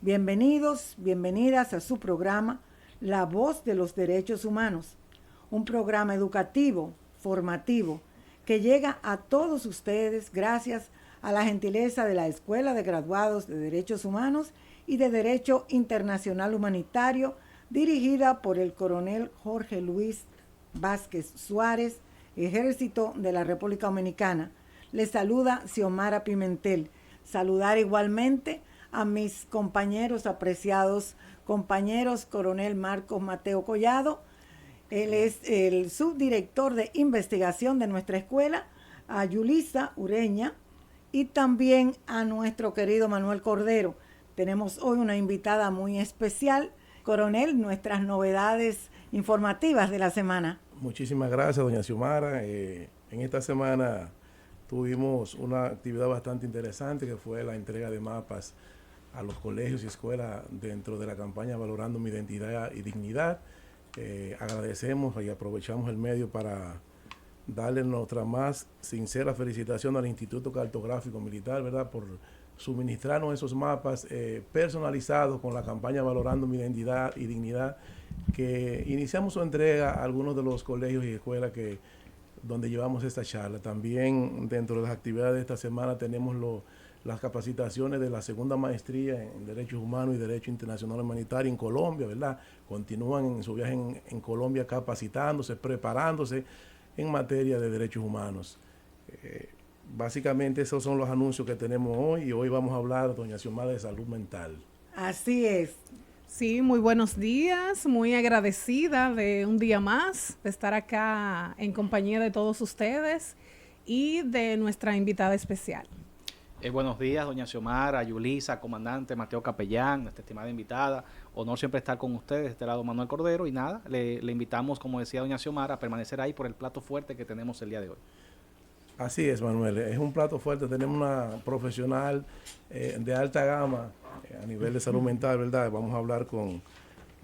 Bienvenidos, bienvenidas a su programa La Voz de los Derechos Humanos, un programa educativo, formativo, que llega a todos ustedes gracias a la gentileza de la Escuela de Graduados de Derechos Humanos y de Derecho Internacional Humanitario, dirigida por el coronel Jorge Luis Vázquez Suárez, Ejército de la República Dominicana. Les saluda Xiomara Pimentel. Saludar igualmente a mis compañeros apreciados, compañeros coronel Marcos Mateo Collado. Él es el subdirector de investigación de nuestra escuela, a Yulisa Ureña, y también a nuestro querido Manuel Cordero. Tenemos hoy una invitada muy especial. Coronel, nuestras novedades informativas de la semana. Muchísimas gracias, doña Xiomara. En esta semana tuvimos una actividad bastante interesante que fue la entrega de mapas a los colegios y escuelas dentro de la campaña Valorando mi Identidad y Dignidad. Agradecemos y aprovechamos el medio para darle nuestra más sincera felicitación al Instituto Cartográfico Militar, ¿verdad?, por suministrarnos esos mapas personalizados con la campaña Valorando mi Identidad y Dignidad, que iniciamos su entrega a algunos de los colegios y escuelas donde llevamos esta charla. También dentro de las actividades de esta semana tenemos las capacitaciones de la segunda maestría en Derechos Humanos y Derecho Internacional Humanitario en Colombia, ¿verdad? Continúan en su viaje en Colombia capacitándose, preparándose en materia de derechos humanos. Básicamente esos son los anuncios que tenemos hoy, y hoy vamos a hablar, doña Xiomara, de salud mental. Así es. Sí, muy buenos días, muy agradecida de un día más, de estar acá en compañía de todos ustedes y de nuestra invitada especial. Buenos días, doña Xiomara, Yulisa, comandante Mateo Capellán, nuestra estimada invitada. Honor siempre estar con ustedes, de este lado Manuel Cordero, y nada, le invitamos, como decía doña Xiomara, a permanecer ahí por el plato fuerte que tenemos el día de hoy. Así es, Manuel, es un plato fuerte. Tenemos una profesional de alta gama a nivel de salud mental, ¿verdad? Vamos a hablar con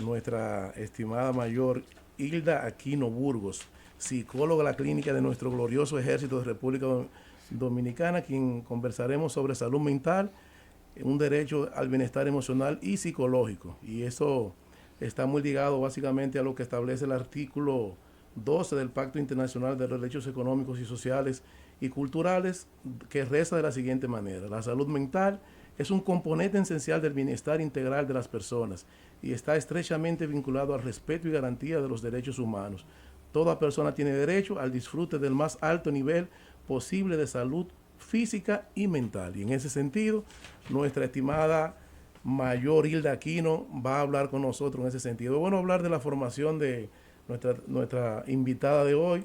nuestra estimada mayor Hilda Aquino Burgos, psicóloga de la clínica de nuestro glorioso Ejército de República Dominicana, quien conversaremos sobre salud mental, un derecho al bienestar emocional y psicológico. Y eso está muy ligado básicamente a lo que establece el artículo 12 del Pacto Internacional de los Derechos Económicos y Sociales y Culturales, que reza de la siguiente manera: la salud mental es un componente esencial del bienestar integral de las personas y está estrechamente vinculado al respeto y garantía de los derechos humanos. Toda persona tiene derecho al disfrute del más alto nivel posible de salud física y mental. Y en ese sentido, nuestra estimada mayor Hilda Aquino va a hablar con nosotros en ese sentido. Bueno, hablar de la formación de nuestra invitada de hoy.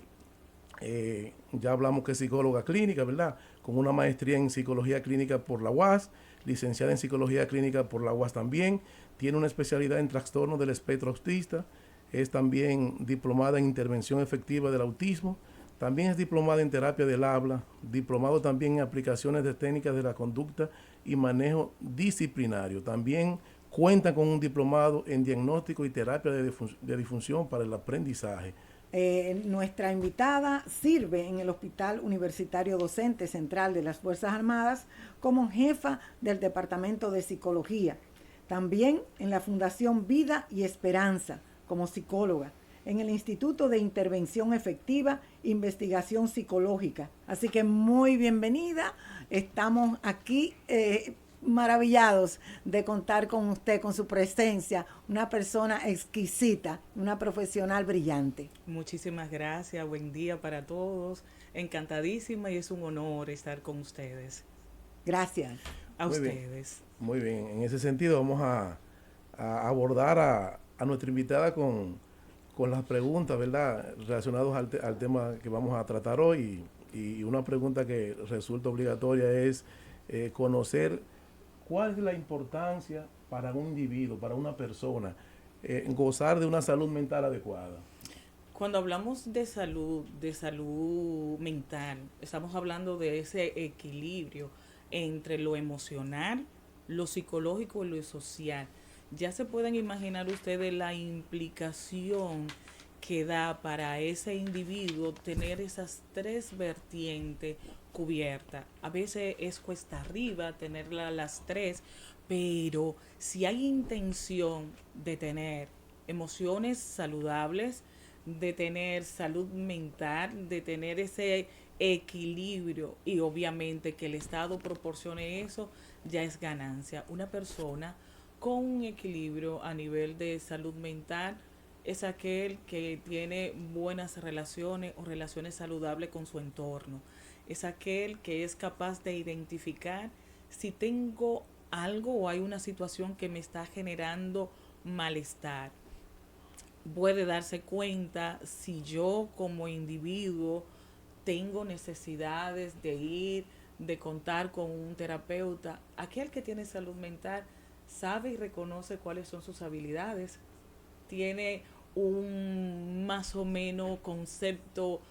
Ya hablamos que es psicóloga clínica, ¿verdad?, con una maestría en psicología clínica por la UAS, licenciada en psicología clínica por la UAS también, tiene una especialidad en trastornos del espectro autista, es también diplomada en intervención efectiva del autismo, también es diplomada en terapia del habla, diplomado también en aplicaciones de técnicas de la conducta y manejo disciplinario. También cuenta con un diplomado en diagnóstico y terapia de disfunción para el aprendizaje. Nuestra invitada sirve en el Hospital Universitario Docente Central de las Fuerzas Armadas como jefa del Departamento de Psicología. También en la Fundación Vida y Esperanza como psicóloga. En el Instituto de Intervención Efectiva, Investigación Psicológica. Así que muy bienvenida. Estamos aquí maravillados de contar con usted, con su presencia, una persona exquisita, una profesional brillante. Muchísimas gracias, buen día para todos, encantadísima, y es un honor estar con ustedes. Gracias. A muy ustedes. Bien, muy bien, en ese sentido vamos a abordar a nuestra invitada con las preguntas, ¿verdad?, relacionadas al tema que vamos a tratar hoy. Y una pregunta que resulta obligatoria es conocer cuál es la importancia para un individuo, para una persona, gozar de una salud mental adecuada. Cuando hablamos de salud mental, estamos hablando de ese equilibrio entre lo emocional, lo psicológico y lo social. Ya se pueden imaginar ustedes la implicación que da para ese individuo tener esas tres vertientes cubiertas. A veces es cuesta arriba tenerlas las tres, pero si hay intención de tener emociones saludables, de tener salud mental, de tener ese equilibrio y obviamente que el Estado proporcione eso, ya es ganancia. Una persona con un equilibrio a nivel de salud mental es aquel que tiene buenas relaciones o relaciones saludables con su entorno. Es aquel que es capaz de identificar si tengo algo o hay una situación que me está generando malestar. Puede darse cuenta si yo como individuo tengo necesidades de ir, de contar con un terapeuta. Aquel que tiene salud mental sabe y reconoce cuáles son sus habilidades, tiene un más o menos concepto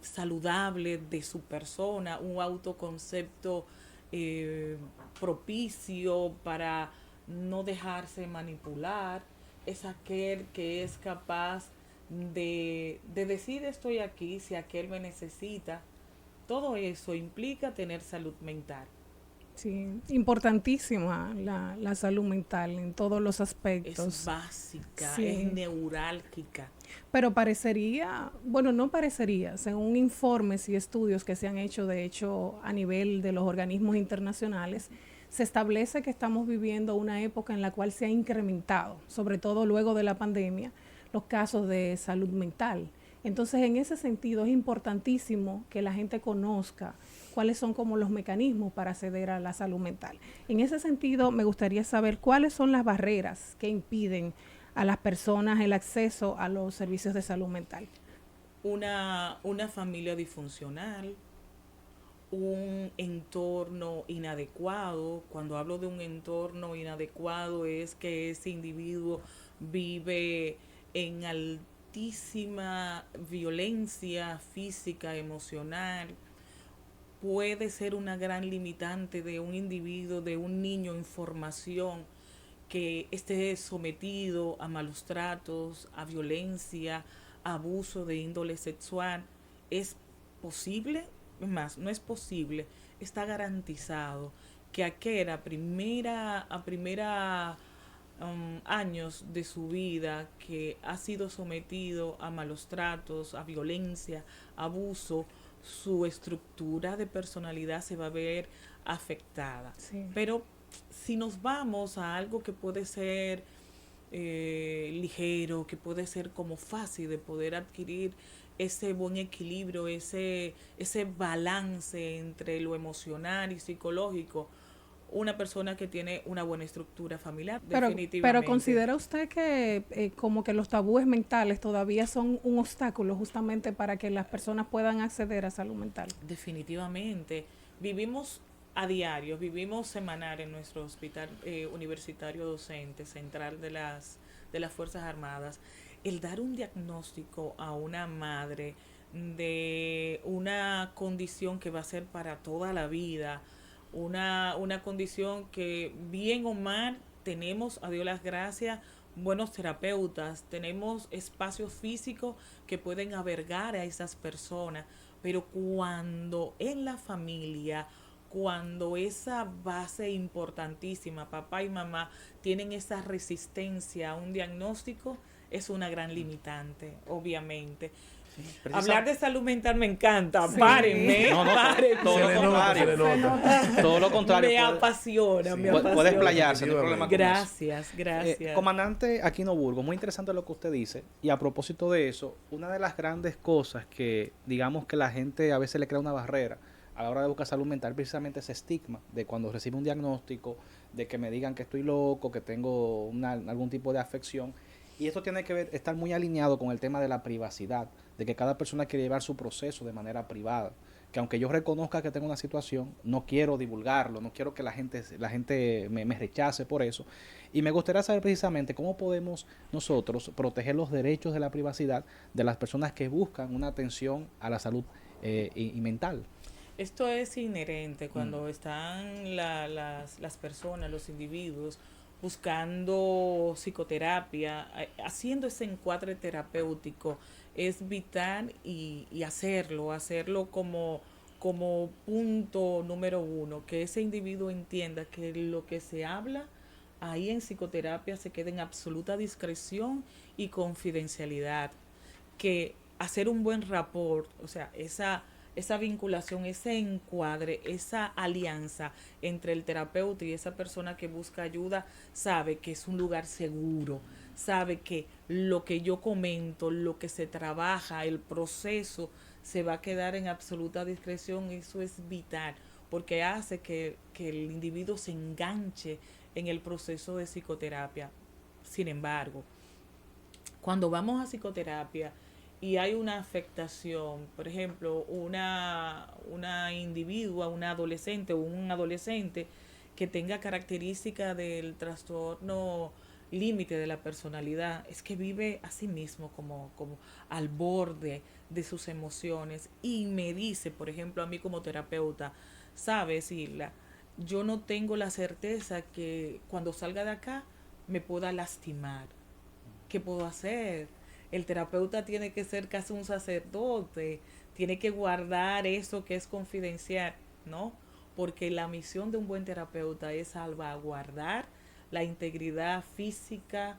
saludable de su persona, un autoconcepto propicio para no dejarse manipular. Es aquel que es capaz de decir estoy aquí si aquel me necesita. Todo eso implica tener salud mental. Sí, importantísima la salud mental en todos los aspectos. Es básica, Sí. es neurálgica. Pero parecería, bueno, no parecería, según informes y estudios que se han hecho, de hecho, a nivel de los organismos internacionales, se establece que estamos viviendo una época en la cual se ha incrementado, sobre todo luego de la pandemia, los casos de salud mental. Entonces, en ese sentido, es importantísimo que la gente conozca cuáles son como los mecanismos para acceder a la salud mental. En ese sentido, me gustaría saber cuáles son las barreras que impiden a las personas el acceso a los servicios de salud mental. Una familia disfuncional, un entorno inadecuado. Cuando hablo de un entorno inadecuado es que ese individuo vive en altísima violencia física, emocional. Puede ser una gran limitante de un individuo, de un niño en formación que esté sometido a malos tratos, a violencia, a abuso de índole sexual. Es posible, es más, no es posible, está garantizado que aquel a primera años de su vida que ha sido sometido a malos tratos, a violencia, abuso, su estructura de personalidad se va a ver afectada. Sí. Pero si nos vamos a algo que puede ser ligero, que puede ser como fácil de poder adquirir ese buen equilibrio, ese balance entre lo emocional y psicológico, una persona que tiene una buena estructura familiar, definitivamente. Pero ¿considera usted que como que los tabúes mentales todavía son un obstáculo justamente para que las personas puedan acceder a salud mental? Definitivamente. Vivimos a diario, vivimos semanal en nuestro hospital universitario docente central de las Fuerzas Armadas. El dar un diagnóstico a una madre de una condición que va a ser para toda la vida, una condición que bien o mal tenemos, a Dios las gracias, buenos terapeutas, tenemos espacios físicos que pueden albergar a esas personas, pero cuando en la familia, cuando esa base importantísima, papá y mamá, tienen esa resistencia a un diagnóstico, es una gran limitante, obviamente. Hablar de salud mental me encanta, Sí. párenme, párenme. Todo lo contrario. Todo lo contrario. Me apasiona, me apasiona. Puede explayarse, no hay problema con eso. Gracias. Comandante Aquino Burgos, muy interesante lo que usted dice. Y a propósito de eso, una de las grandes cosas que, digamos que la gente a veces le crea una barrera a la hora de buscar salud mental, precisamente ese estigma de cuando recibe un diagnóstico, de que me digan que estoy loco, que tengo algún tipo de afección. Y esto tiene que ver, estar muy alineado con el tema de la privacidad, de que cada persona quiere llevar su proceso de manera privada. Que aunque yo reconozca que tengo una situación, no quiero divulgarlo, no quiero que la gente me rechace por eso. Y me gustaría saber precisamente cómo podemos nosotros proteger los derechos de la privacidad de las personas que buscan una atención a la salud y mental. Esto es inherente cuando están las personas, los individuos, buscando psicoterapia, haciendo ese encuadre terapéutico. Es vital y hacerlo como punto número uno, que ese individuo entienda que lo que se habla ahí en psicoterapia se queda en absoluta discreción y confidencialidad, que hacer un buen rapport, o sea, esa vinculación, ese encuadre, esa alianza entre el terapeuta y esa persona que busca ayuda, sabe que es un lugar seguro, sabe que lo que yo comento, lo que se trabaja, el proceso, se va a quedar en absoluta discreción. Eso es vital, porque hace que el individuo se enganche en el proceso de psicoterapia. Sin embargo, cuando vamos a psicoterapia y hay una afectación, por ejemplo, una individua, una adolescente o un adolescente que tenga características del trastorno límite de la personalidad, es que vive a sí mismo como al borde de sus emociones, y me dice, por ejemplo, a mí como terapeuta, sabes, Isla, yo no tengo la certeza que cuando salga de acá me pueda lastimar. ¿Qué puedo hacer? El terapeuta tiene que ser casi un sacerdote, tiene que guardar eso que es confidencial, ¿no? Porque la misión de un buen terapeuta es salvaguardar la integridad física,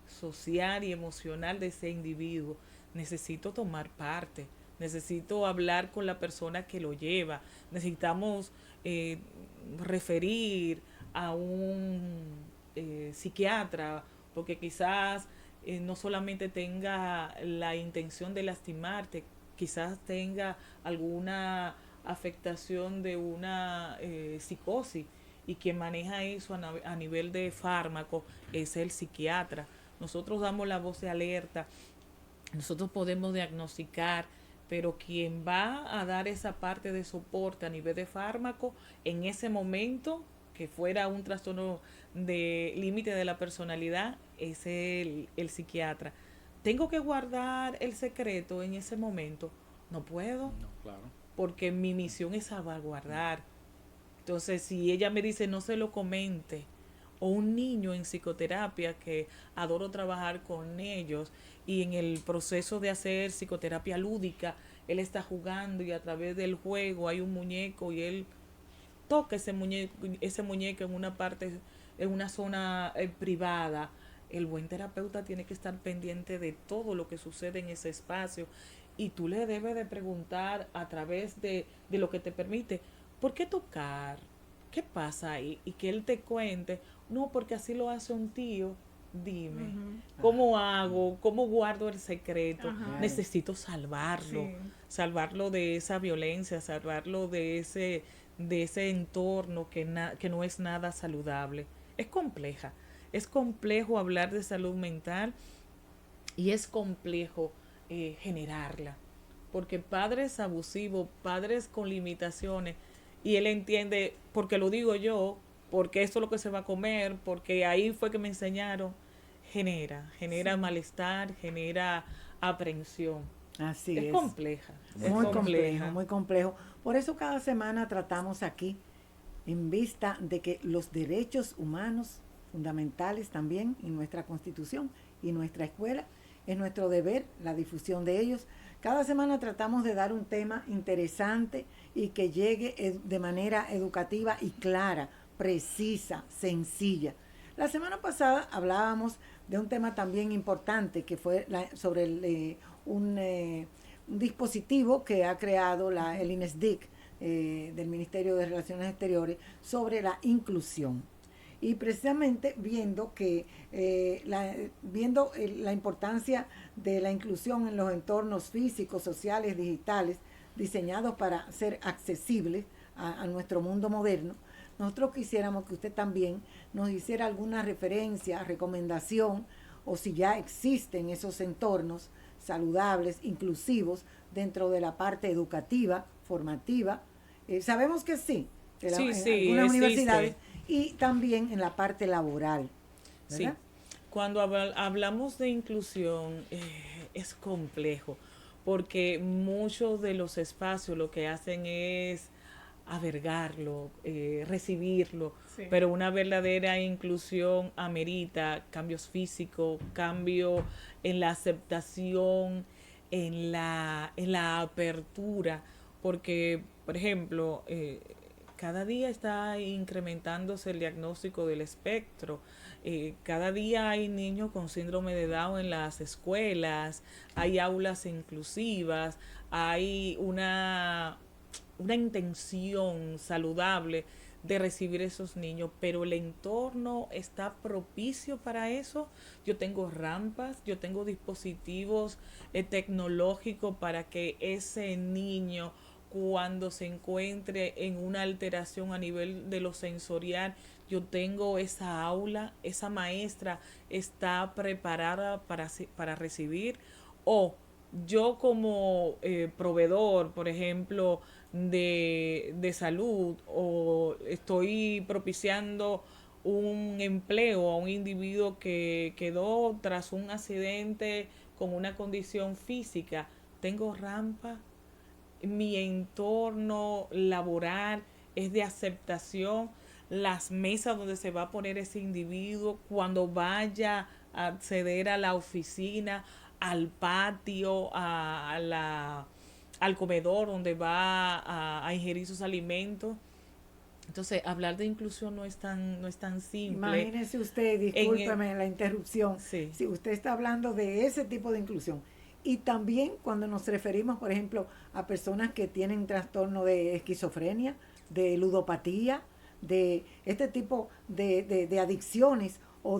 social y emocional de ese individuo. Necesito tomar parte, necesito hablar con la persona que lo lleva, necesitamos referir a un psiquiatra, porque quizás no solamente tenga la intención de lastimarte, quizás tenga alguna afectación de una psicosis, y quien maneja eso a nivel de fármaco es el psiquiatra. Nosotros damos la voz de alerta, nosotros podemos diagnosticar, pero quien va a dar esa parte de soporte a nivel de fármaco en ese momento, que fuera un trastorno de límite de la personalidad, es el psiquiatra. ¿Tengo que guardar el secreto en ese momento? No puedo. No, claro. Porque mi misión es salvaguardar. Entonces, si ella me dice no se lo comente, o un niño en psicoterapia, que adoro trabajar con ellos, y en el proceso de hacer psicoterapia lúdica, él está jugando y a través del juego hay un muñeco y él toca ese muñeco en una parte, en una zona privada. El buen terapeuta tiene que estar pendiente de todo lo que sucede en ese espacio, y tú le debes de preguntar a través de lo que te permite, ¿por qué tocar? ¿Qué pasa ahí? Y que él te cuente, no, porque así lo hace un tío. Dime, ¿cómo hago? ¿Cómo guardo el secreto? Necesito salvarlo, salvarlo de esa violencia, salvarlo de ese entorno que no es nada saludable. Es complejo hablar de salud mental, y es complejo generarla, porque padres abusivos, padres con limitaciones, y él entiende, porque lo digo yo, porque esto es lo que se va a comer, porque ahí fue que me enseñaron, genera malestar, genera aprensión. Así Es es. compleja. Muy complejo, muy complejo. Por eso cada semana tratamos aquí, en vista de que los derechos humanos fundamentales también en nuestra Constitución y nuestra escuela, es nuestro deber la difusión de ellos. Cada semana tratamos de dar un tema interesante y que llegue de manera educativa y clara, precisa, sencilla. La semana pasada hablábamos de un tema también importante, que fue sobre un dispositivo que ha creado el INESDIC del Ministerio de Relaciones Exteriores sobre la inclusión. Y precisamente viendo la importancia de la inclusión en los entornos físicos, sociales, digitales, diseñados para ser accesibles a nuestro mundo moderno, nosotros quisiéramos que usted también nos hiciera alguna referencia, recomendación, o si ya existen esos entornos saludables, inclusivos, dentro de la parte educativa, formativa. Sabemos que sí, en algunas universidades, y también en la parte laboral, ¿verdad? Sí, cuando hablamos de inclusión es complejo, porque muchos de los espacios lo que hacen es albergarlo, recibirlo, pero una verdadera inclusión amerita cambios físicos, cambio en la aceptación, en la apertura, porque, por ejemplo, cada día está incrementándose el diagnóstico del espectro. Cada día hay niños con síndrome de Down en las escuelas, hay aulas inclusivas, hay una intención saludable de recibir esos niños, pero el entorno está propicio para eso. Yo tengo rampas, yo tengo dispositivos tecnológicos para que ese niño, cuando se encuentre en una alteración a nivel de lo sensorial, yo tengo esa aula, esa maestra está preparada para recibir, o yo como proveedor, por ejemplo, de salud, o estoy propiciando un empleo a un individuo que quedó tras un accidente con una condición física, tengo rampa, mi entorno laboral es de aceptación, las mesas donde se va a poner ese individuo cuando vaya a acceder a la oficina, al patio, al comedor donde va a ingerir sus alimentos. Entonces, hablar de inclusión no es tan simple. Imagínese usted, discúlpeme la interrupción, Sí. si usted está hablando de ese tipo de inclusión. Y también cuando nos referimos, por ejemplo, a personas que tienen trastorno de esquizofrenia, de ludopatía, de este tipo de adicciones o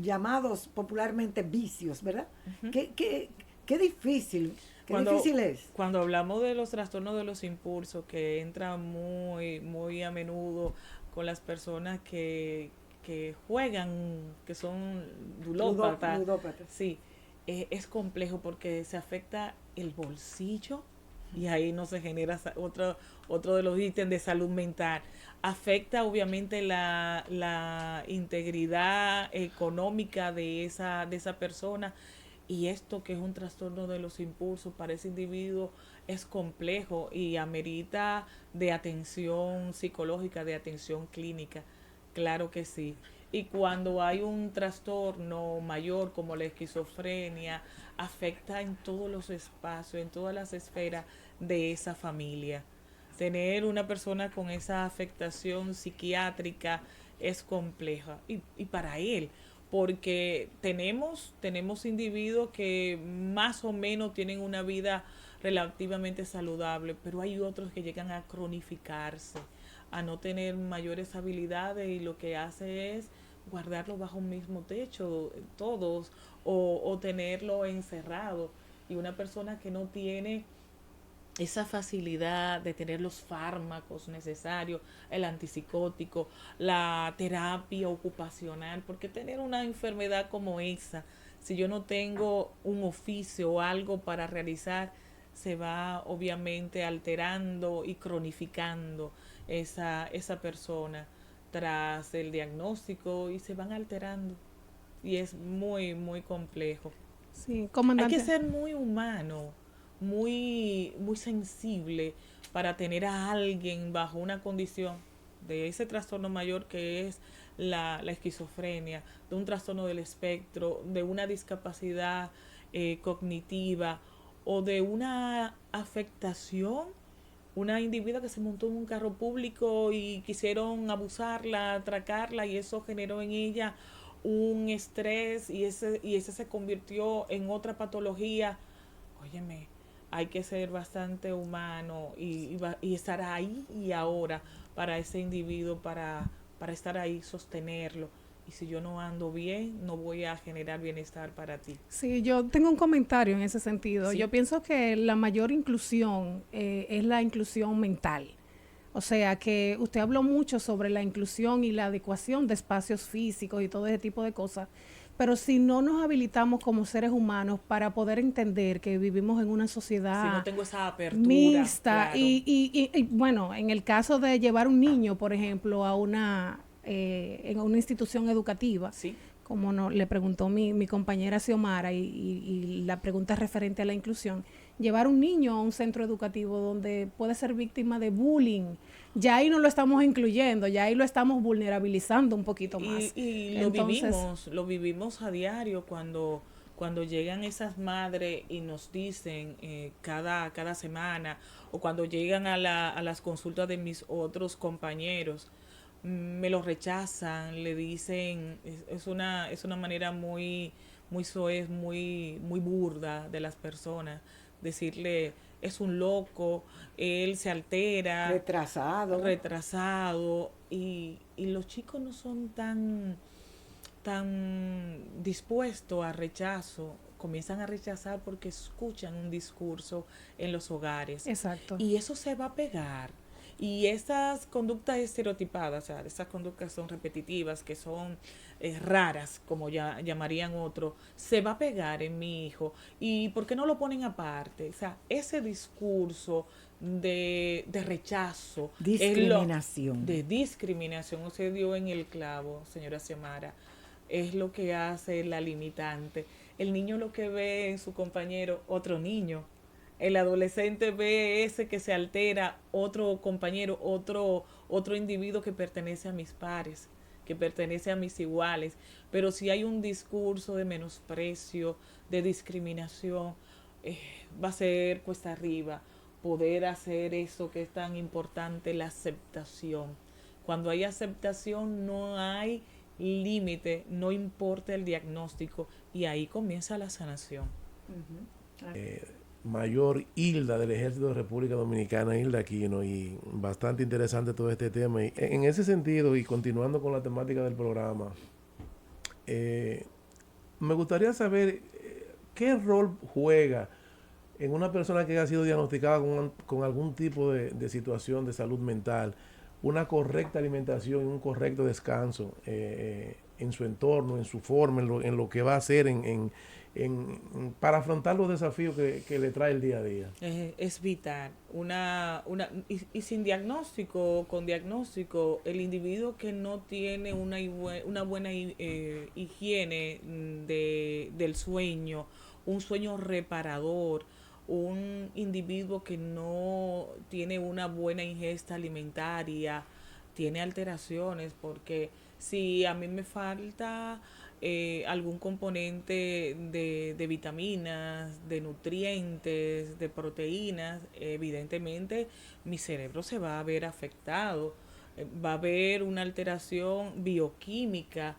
llamados popularmente vicios, ¿verdad? Ujú. Qué difícil, difícil es. Cuando hablamos de los trastornos de los impulsos, que entran muy a menudo con las personas que juegan, que son ludópatas. Ludópatas. Sí, es complejo porque se afecta el bolsillo y ahí no se genera otro de los ítems de salud mental. Afecta obviamente la integridad económica de esa persona, y esto que es un trastorno de los impulsos para ese individuo es complejo y amerita de atención psicológica, de atención clínica. Claro que sí. Y cuando hay un trastorno mayor como la esquizofrenia, afecta en todos los espacios, en todas las esferas de esa familia. Tener una persona con esa afectación psiquiátrica es compleja. Y para él, porque tenemos individuos que más o menos tienen una vida relativamente saludable, pero hay otros que llegan a cronificarse, a no tener mayores habilidades, y lo que hace es guardarlo bajo un mismo techo todos, o tenerlo encerrado. Y una persona que no tiene esa facilidad de tener los fármacos necesarios, el antipsicótico, la terapia ocupacional, porque tener una enfermedad como esa, si yo no tengo un oficio o algo para realizar, se va obviamente alterando y cronificando esa persona tras el diagnóstico, y se van alterando, y es muy complejo. Sí, comandante. Hay que ser muy humano, muy sensible para tener a alguien bajo una condición de ese trastorno mayor que es la esquizofrenia, de un trastorno del espectro, de una discapacidad cognitiva, o de una afectación, una individua que se montó en un carro público y quisieron abusarla, atracarla, y eso generó en ella un estrés, y ese se convirtió en otra patología. Óyeme, hay que ser bastante humano y estar ahí y ahora para ese individuo, para estar ahí, sostenerlo. Y si yo no ando bien, no voy a generar bienestar para ti. Sí, yo tengo un comentario en ese sentido. Sí. Yo pienso que la mayor inclusión es la inclusión mental. O sea, que usted habló mucho sobre la inclusión y la adecuación de espacios físicos y todo ese tipo de cosas, pero si no nos habilitamos como seres humanos para poder entender que vivimos en una sociedad Si no tengo esa apertura mixta, claro. y bueno, en el caso de llevar un niño, por ejemplo, a en una institución educativa, Sí. como le preguntó mi compañera Xiomara, y la pregunta es referente a la inclusión, llevar un niño a un centro educativo donde puede ser víctima de bullying, ya ahí no lo estamos incluyendo, ya ahí lo estamos vulnerabilizando un poquito más. Y Entonces, lo vivimos a diario cuando cuando llegan esas madres y nos dicen cada semana, o cuando llegan a las consultas de mis otros compañeros, me lo rechazan, le dicen, es una manera muy soez, muy burda de las personas, decirle, es un loco, él se altera, retrasado, y los chicos no son tan dispuestos a rechazo, comienzan a rechazar porque escuchan un discurso en los hogares. Exacto. Y eso se va a pegar. Y esas conductas estereotipadas, o sea, esas conductas son repetitivas, que son raras, como ya llamarían otros, se va a pegar en mi hijo. ¿Y por qué no lo ponen aparte? O sea, ese discurso de rechazo, discriminación, de discriminación, usted dio en el clavo, señora Xiomara, es lo que hace la limitante. El niño lo que ve en su compañero, otro niño. El adolescente ve ese que se altera, otro compañero, otro individuo que pertenece a mis pares, que pertenece a mis iguales. Pero si hay un discurso de menosprecio, de discriminación, va a ser cuesta arriba poder hacer eso que es tan importante, la aceptación. Cuando hay aceptación no hay límite, no importa el diagnóstico, y ahí comienza la sanación. Mayor Hilda del Ejército de República Dominicana, Hilda Aquino, y bastante interesante todo este tema. Y en ese sentido, y continuando con la temática del programa, me gustaría saber qué rol juega en una persona que ha sido diagnosticada con algún tipo de situación de salud mental, una correcta alimentación y un correcto descanso en su entorno, en su forma, en lo que va a hacer para afrontar los desafíos que le trae el día a día. Es vital. Y sin diagnóstico, con diagnóstico, el individuo que no tiene una buena higiene del sueño, un sueño reparador, un individuo que no tiene una buena ingesta alimentaria, tiene alteraciones, porque si a mí me falta algún componente de vitaminas, de nutrientes, de proteínas, evidentemente mi cerebro se va a ver afectado, va a haber una alteración bioquímica.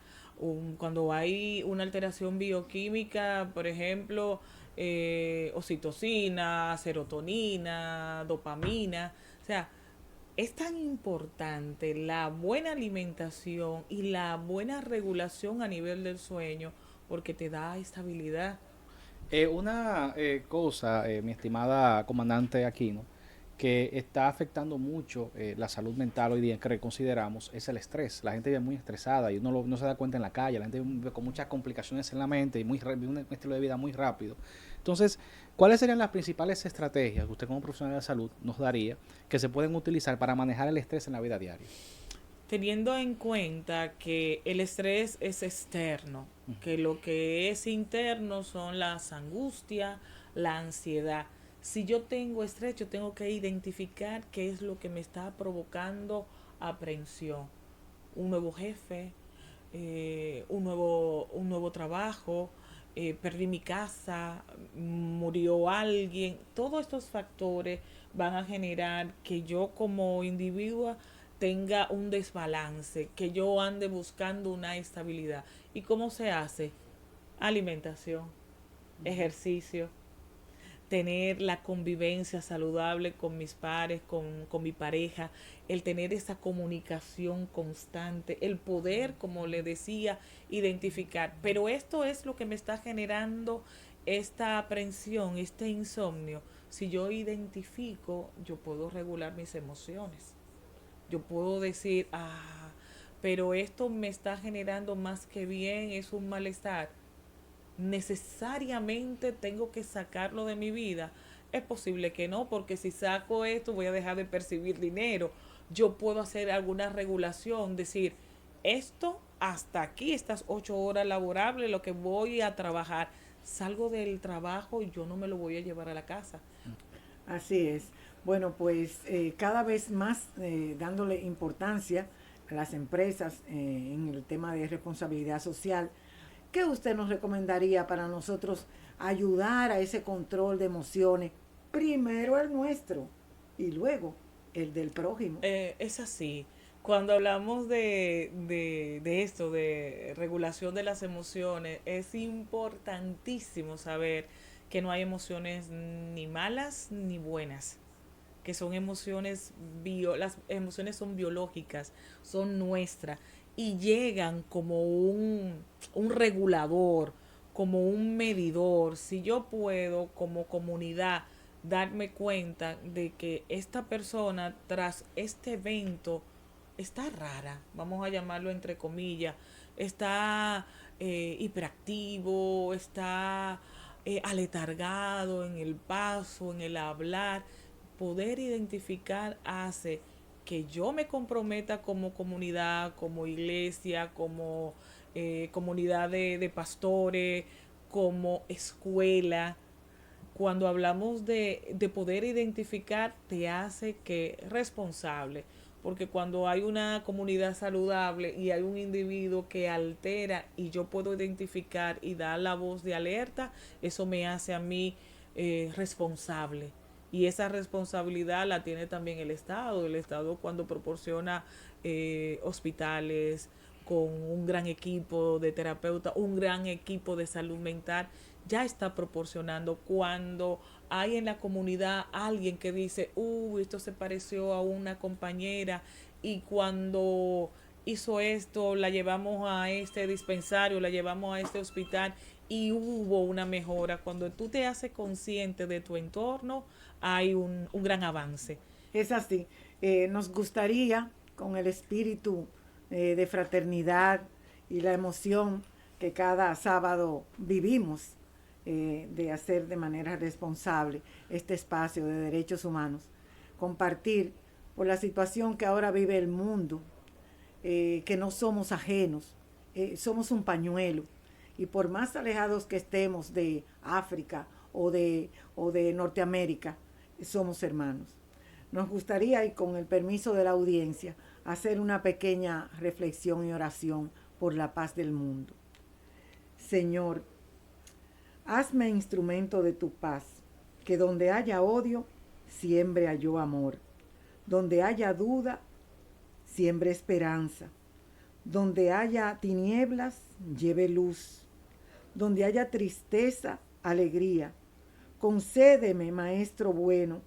Cuando hay una alteración bioquímica, por ejemplo, oxitocina, serotonina, dopamina, o sea, es tan importante la buena alimentación y la buena regulación a nivel del sueño, porque te da estabilidad. Una cosa, mi estimada comandante Aquino, que está afectando mucho la salud mental hoy día, que consideramos, es el estrés. La gente vive muy estresada y uno no se da cuenta en la calle, la gente vive con muchas complicaciones en la mente y un estilo de vida muy rápido. Entonces, ¿cuáles serían las principales estrategias que usted como profesional de la salud nos daría que se pueden utilizar para manejar el estrés en la vida diaria? Teniendo en cuenta que el estrés es externo, que lo que es interno son las angustias, la ansiedad. Si yo tengo estrés, yo tengo que identificar qué es lo que me está provocando aprensión. Un nuevo jefe, un nuevo trabajo, perdí mi casa, murió alguien. Todos estos factores van a generar que yo como individuo tenga un desbalance, que yo ande buscando una estabilidad. ¿Y cómo se hace? Alimentación, ejercicio, tener la convivencia saludable con mis pares, con mi pareja, el tener esa comunicación constante, el poder, como le decía, identificar. Pero esto es lo que me está generando esta aprensión, este insomnio. Si yo identifico, yo puedo regular mis emociones. Yo puedo decir, pero esto me está generando más que bien, es un malestar. Necesariamente tengo que sacarlo de mi vida. Es posible que no, porque si saco esto voy a dejar de percibir dinero. Yo puedo hacer alguna regulación, decir, esto hasta aquí, estas 8 horas laborables, lo que voy a trabajar, salgo del trabajo y yo no me lo voy a llevar a la casa. Así es. Bueno, pues cada vez más dándole importancia a las empresas en el tema de responsabilidad social, ¿qué usted nos recomendaría para nosotros ayudar a ese control de emociones? Primero el nuestro y luego el del prójimo. Es así. Cuando hablamos de esto, de regulación de las emociones, es importantísimo saber que no hay emociones ni malas ni buenas, que son emociones las emociones son biológicas, son nuestras y llegan como un regulador, como un medidor. Si yo puedo como comunidad darme cuenta de que esta persona tras este evento está rara, vamos a llamarlo entre comillas, está hiperactivo, está aletargado en el paso, en el hablar, poder identificar hace que yo me comprometa como comunidad, como iglesia, como comunidad de pastores, como escuela. Cuando hablamos de poder identificar, te hace que responsable, porque cuando hay una comunidad saludable y hay un individuo que altera y yo puedo identificar y dar la voz de alerta, eso me hace a mí responsable. Y esa responsabilidad la tiene también el Estado. El Estado cuando proporciona hospitales con un gran equipo de terapeutas, un gran equipo de salud mental, ya está proporcionando. Cuando hay en la comunidad alguien que dice, esto se pareció a una compañera y cuando hizo esto, la llevamos a este dispensario, la llevamos a este hospital y hubo una mejora. Cuando tú te haces consciente de tu entorno, hay un gran avance. Es así. Nos gustaría, con el espíritu de fraternidad y la emoción que cada sábado vivimos, de hacer de manera responsable este espacio de derechos humanos, compartir por la situación que ahora vive el mundo, que no somos ajenos, somos un pañuelo, y por más alejados que estemos de África o de Norteamérica, somos hermanos. Nos gustaría, y con el permiso de la audiencia, hacer una pequeña reflexión y oración por la paz del mundo. Señor, hazme instrumento de tu paz, que donde haya odio, siembre yo amor. Donde haya duda, siembre esperanza. Donde haya tinieblas, lleve luz. Donde haya tristeza, alegría. Concédeme, Maestro bueno,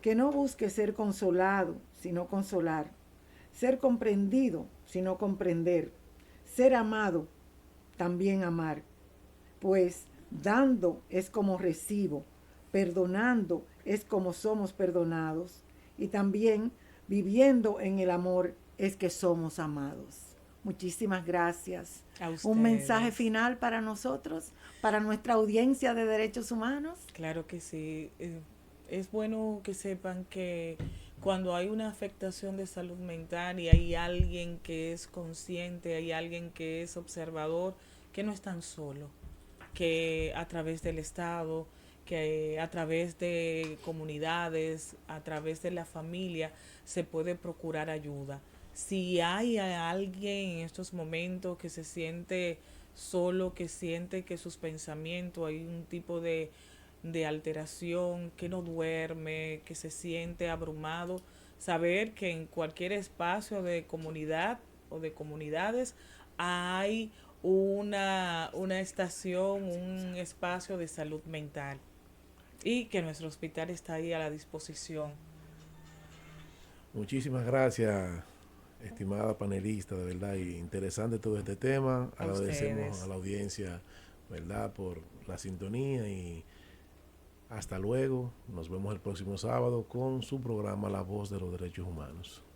que no busque ser consolado, sino consolar. Ser comprendido, sino comprender. Ser amado, también amar. Pues dando es como recibo, perdonando es como somos perdonados, y también viviendo en el amor es que somos amados. Muchísimas gracias. Un mensaje final para nosotros, para nuestra audiencia de derechos humanos. Claro que sí. Es bueno que sepan que cuando hay una afectación de salud mental y hay alguien que es consciente, hay alguien que es observador, que no están solos, que a través del Estado, que a través de comunidades, a través de la familia, se puede procurar ayuda. Si hay alguien en estos momentos que se siente solo, que siente que sus pensamientos, hay un tipo de alteración, que no duerme, que se siente abrumado, saber que en cualquier espacio de comunidad o de comunidades hay una estación, un espacio de salud mental y que nuestro hospital está ahí a la disposición. Muchísimas gracias, estimada panelista, de verdad, y interesante todo este tema. Agradecemos a la audiencia, ¿verdad?, por la sintonía y hasta luego. Nos vemos el próximo sábado con su programa La Voz de los Derechos Humanos.